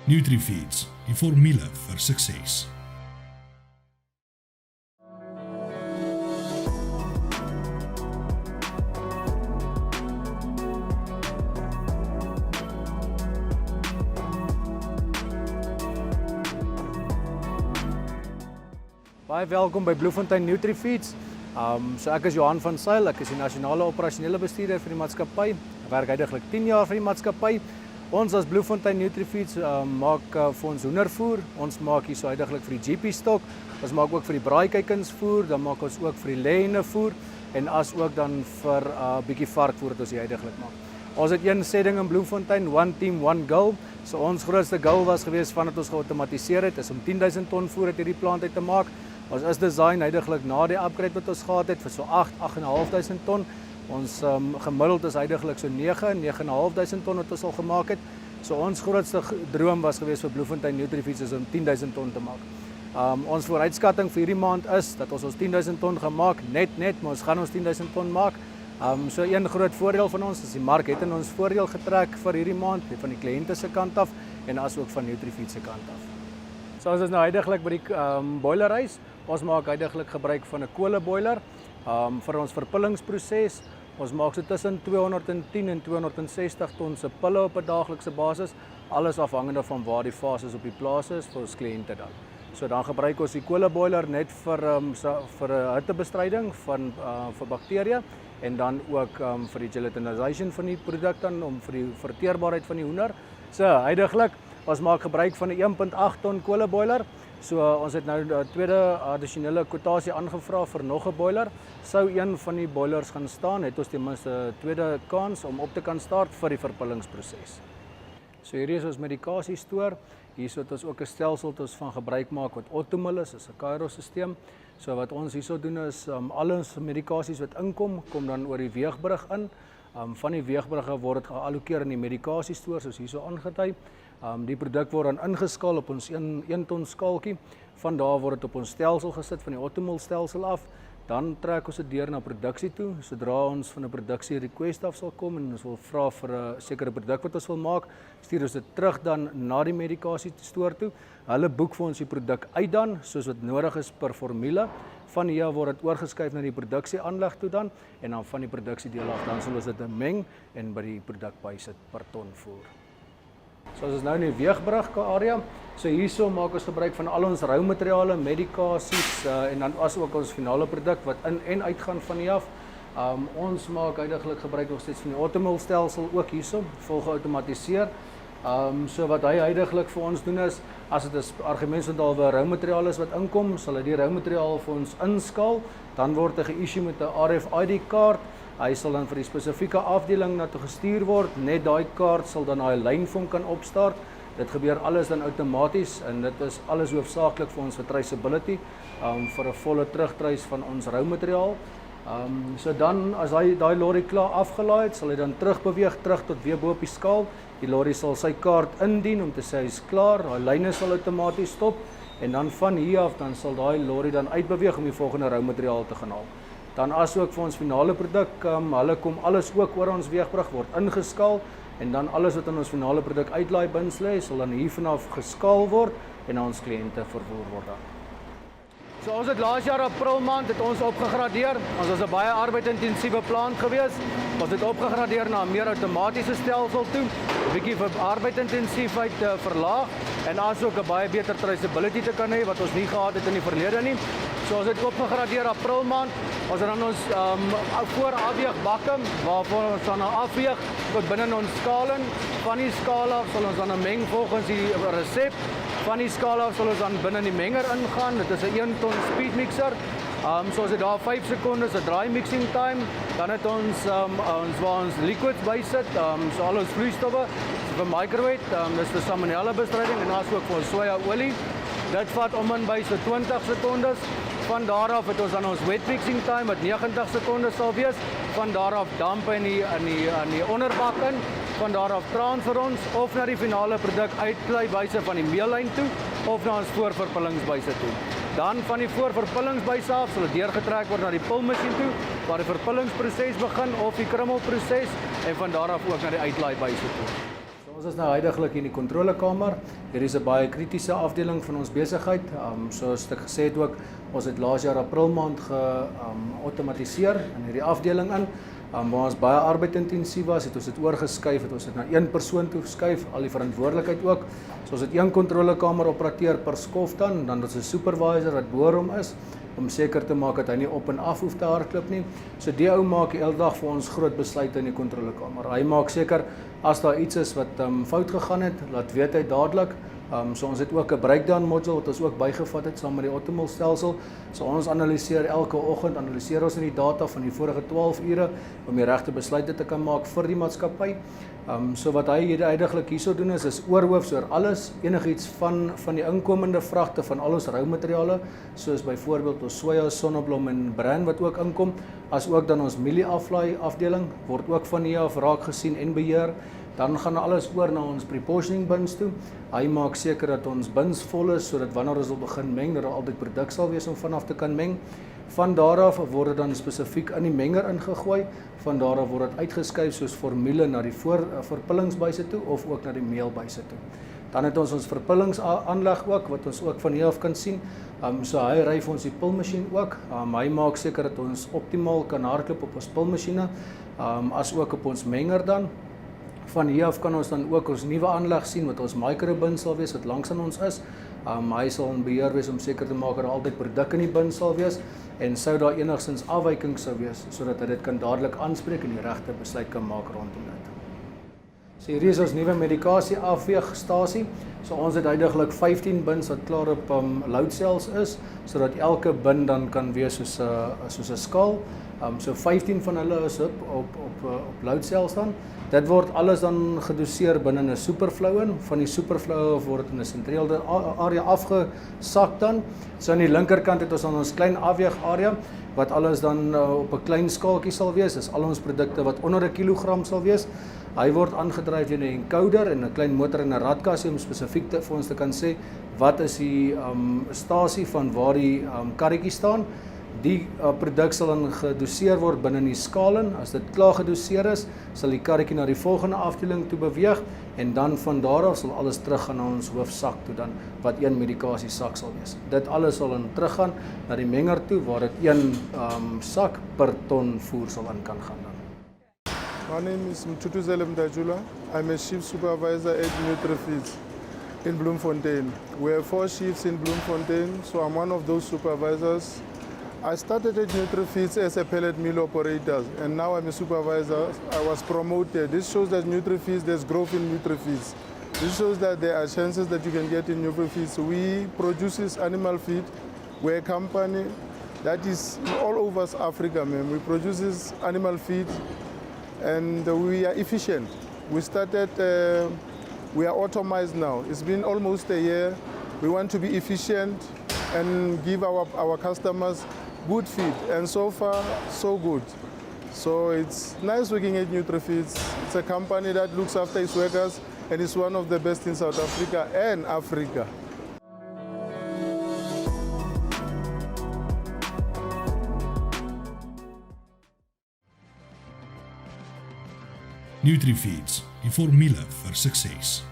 NutriFeeds, die formule vir sukses. Baie welkom by Bloemfontein NutriFeeds. So ek is Johan van Zyl, ek is die nasionale operasionele bestuurder vir die maatskappy. Ek werk heidaglik 10 jaar vir die maatskappy. Ons as Bloemfontein NutriFeeds maak vir ons hoendervoer. Ons maak hier so heidaglik vir die GP stok. Ons maak ook vir die braaikuikensvoer, dan maak ons ook vir die lêendevoer en as ook dan vir bietjie varkvoer wat ons hier heidaglik maak. Ons het een setting in Bloemfontein, one team, one goal. So ons grootste goal was gewees vandat ons geautomatiseer het, is om 10,000 ton voer uit hierdie plant uit te maak. Ons is design heidaglik na die upgrade wat ons gehad het vir so 8,500 ton. Ons gemiddeld is heidaglik so 9,500 ton wat ons al gemaak het. So ons grootste droom was gewees vir Bloemfontein NutriFeeds is om 10,000 ton te maak. Ons vooruitskatting vir hierdie maand is dat ons 10,000 ton gaan maak, net, maar ons gaan ons 10,000 ton maak. So een groot voordeel van ons is die mark het in ons voordeel getrek vir hierdie maand, van die kliënte se kant af en as ook van NutriFeeds se kant af. So ons is nou heidaglik by die boilerhuis. Ons maak heidaglik gebruik van 'n koleboiler vir ons verpullingsproses. Ons maak so tussen 210 en 260 ton se pille op 'n daaglikse basis, alles afhangende van waar die fases op die plaas is vir ons kliënte dan. So dan gebruik ons die koleboiler net vir hittebestryding vir bakterieë en dan ook vir die gelatinization van die produk dan om vir die verteerbaarheid van die hoender. So heidaglik ons maak gebruik van 'n 1.8 ton koleboiler. So ons het nou 'n tweede addisionele kwotasie aangevra vir nog 'n boiler. Sou een van die boilers gaan staan, het ons ten minste 'n tweede kans om op te kan start vir die verpullingsproses. So hierdie is ons medikasiestoor. Hier het ons ook 'n stelsel wat ons van gebruik maak wat Automil is 'n Cairo-sisteem. So wat ons hierso doen is al ons medikasies wat inkom, kom dan oor die weegbrug in. Van die weegbrugge word dit geallokeer in die medikasiestoor soos hierso aangetui. Die produk word dan ingeskaal op ons 1 ton skaaltjie. Van daar word dit op ons stelsel gesit van die Automil stelsel af. Dan trek ons dit deur na produksie toe. Sodra ons van 'n produksie request af sal kom en ons wil vra vir 'n sekere produk wat ons wil maak, stuur ons dit terug dan na die medikasiestoor toe. Hulle boek vir ons die produk uit dan soos wat nodig is per formule. Van hier word dit oorgeskuif na die produksieaanleg toe dan en dan van die produksiedeel af dan sal ons dit meng en by die produk bysit per ton voer. So as ons nou in die weegbrug area, so hierso maak ons gebruik van al ons rou materiale, medikasies en dan as ook ons finale produk wat in en uit gaan van hier af. Ons maak heidaglik gebruik nog steeds van die Automil stelsel ook hierso, vol geautomatiseer. So wat hy heidaglik vir ons doen is, as dit 'n argumentsondalwe rou materiaal is wat inkom, sal hy die rou materiaal vir ons inskaal, dan word hy ge-issue met 'n RFID kaart. Hy sal dan vir die spesifieke afdeling na toe gestuur word. Net daai kaart sal dan daai lyn vir hom kan opstart. Dit gebeur alles dan outomaties en dit is alles hoofsaaklik vir ons vir traceability, vir 'n volle terugtreis van ons rou materiaal. So dan as hy daai lorry klaar afgelaai het, sal hy dan terugbeweeg terug tot weer bo op die skaal. Die lorry sal sy kaart indien om te sê hy's klaar. Daai lyne sal outomaties stop en dan van hier af dan sal daai lorry dan uitbeweeg om die volgende rou materiaal te gaan haal. Dan as ook vir ons finale produk, hulle kom alles ook oor ons weegbrug word ingeskaal en dan alles wat in ons finale produk uitlaai bins lê, sal dan hier vanaf geskaal word en aan ons kliënte vervoer word dan. So ons het laas jaar April maand het ons opgegradeer. Ons was 'n baie arbeidintensiewe plant gewees. Ons het opgegradeer na 'n meer outomatiese stelsel toe, 'n bietjie vir arbeidintensiefheid verlaag en asook 'n baie beter traceability te kan hê wat ons nie gehad het in die verlede nie. So ons het opgegradeer April maand. Ons het dan ons voorafweegbakke waarvoor ons dan afweeg tot binne ons skaling. Van die skaal af sal ons dan meng volgens die resep. Van die skaal af sal ons dan binne die menger ingaan. Dit is 'n 1 ton speed mixer. So as dit daar 5 sekondes 'n dry mixing time, dan het ons waar ons liquids bysit, so al ons vloeistowwe vir microwave, dis vir salmonella bestryding en asook vir ons soja olie. Dit vat om en by so 20 sekondes. Van daar af het ons dan ons wet mixing time wat 90 sekondes sal wees. Van daar af damp in die onderbak in. Van daar af transfer ons of na die finale produk uitkleiwyse van die meellyn toe of na ons voorverpullingsbuise toe. Dan van die voorverpullingsbuise af sal dit deurgetrek word na die pulmasjien toe waar die verpullingsproses begin of die krummelproses en van daar af ook na die uitlaaibuise toe. So Ons is nou huidiglik in die kontrolekamer. Hier is 'n baie kritiese afdeling van ons besigheid. Soos ek gesê het ook, ons het laas jaar April maand geautomatiseer in hierdie afdeling in. Waar ons baie arbeidintensief was, het ons dit oorgeskuif, het ons dit na een persoon toe geskuif, al die verantwoordelikheid ook. So ons het een kontrolekamer operateur per skof dan is 'n supervisor wat bo hom is, om seker te maak dat hy nie op en af hoef te hardloop nie. So die ou maak elke dag vir ons groot besluite in die kontrolekamer. Hy maak seker as daar iets is wat fout gegaan het, laat weet hy dadelik. So ons het ook 'n breakdown module wat ons ook bygevat het saam met die Automil stelsel. So ons analiseer elke oggend, analiseer ons in die data van die vorige 12 ure om die regte besluite te kan maak vir die maatskappy. So wat hy huidiglik hierso doen is oorhoofs oor alles, enigiets van die inkomende vragte van al ons roumateriale, soos byvoorbeeld ons soja, sonneblom en bran wat ook inkom, as ook dan ons mielie aflaai afdeling word ook van hier af raak gesien en beheer. Dan gaan alles oor na ons pre-portioning bins toe. Hy maak seker dat ons bins vol is, sodat wanneer ons wil begin meng, dat daar altyd produk sal wees om vanaf te kan meng. Van daar af word dit dan spesifiek in die menger ingegooi. Van daar af word dit uitgeskuif soos formule na die verpullingsbuise toe of ook na die meelbuise toe. Dan het ons verpullingsaanleg ook, wat ons ook van hier af kan sien. So hy ry vir ons die pulmasjien ook. Hy maak seker dat ons optimaal kan hardloop op ons pulmasjiene, as ook op ons menger dan. Van hier af kan ons dan ook ons nuwe aanleg sien wat ons microbin sal wees wat langs aan ons is. Hy sal in beheer wees om seker te maak dat daar altyd produk in die bin sal wees en sou daar enigstens afwykings sou wees sodat hy dit kan dadelik aanspreek en die regte besluit kan maak rondom dit. So hierdie is ons nuwe medikasie afweegstasie. So ons het huidiglik 15 bins wat klaar op load cells is sodat elke bin dan kan wees soos 'n skaal. So 15 van hulle is op load cells dan. Dit word alles dan gedoseer binne 'n superflow in. Van die superflow word in 'n sentrale area afgesak dan. So aan die linkerkant het ons dan ons klein afweegarea wat alles dan op 'n klein skaaltjie sal wees. Dis al ons produkte wat onder 1 kilogram sal wees. Hy word aangedryf deur 'n encoder en 'n klein motor en 'n radkassie om spesifiek vir ons te kan sê wat is die stasie van waar die karretjie staan. Die produk sal dan gedoseer word binne die skaal in. As dit klaar gedoseer is, sal die karretjie na die volgende afdeling toe beweeg en dan van daar af sal alles teruggaan na ons hoofsak toe dan wat een medikasiesak sal wees. Dit alles sal dan teruggaan na die menger toe waar dit een sak per ton voer sal in kan gaan dan. My name is Mthutuzela Mdajula. I'm a shift supervisor at Nutrifeeds in Bloemfontein. We have 4 shifts in Bloemfontein, so I'm one of those supervisors. I started at Nutrifeeds as a pellet mill operator, and now I'm a supervisor. I was promoted. This shows that Nutrifeeds, there's growth in Nutrifeeds. This shows that there are chances that you can get in Nutrifeeds. We produce animal feed. We're a company that is all over Africa, man. We produce animal feed, and we are efficient. We started, we are automized now. It's been almost a year. We want to be efficient and give our customers good feed, and so far, so good. So it's nice working at Nutrifeeds. It's a company that looks after its workers, and it's one of the best in South Africa and Africa. Nutrifeeds, die formule vir sukses.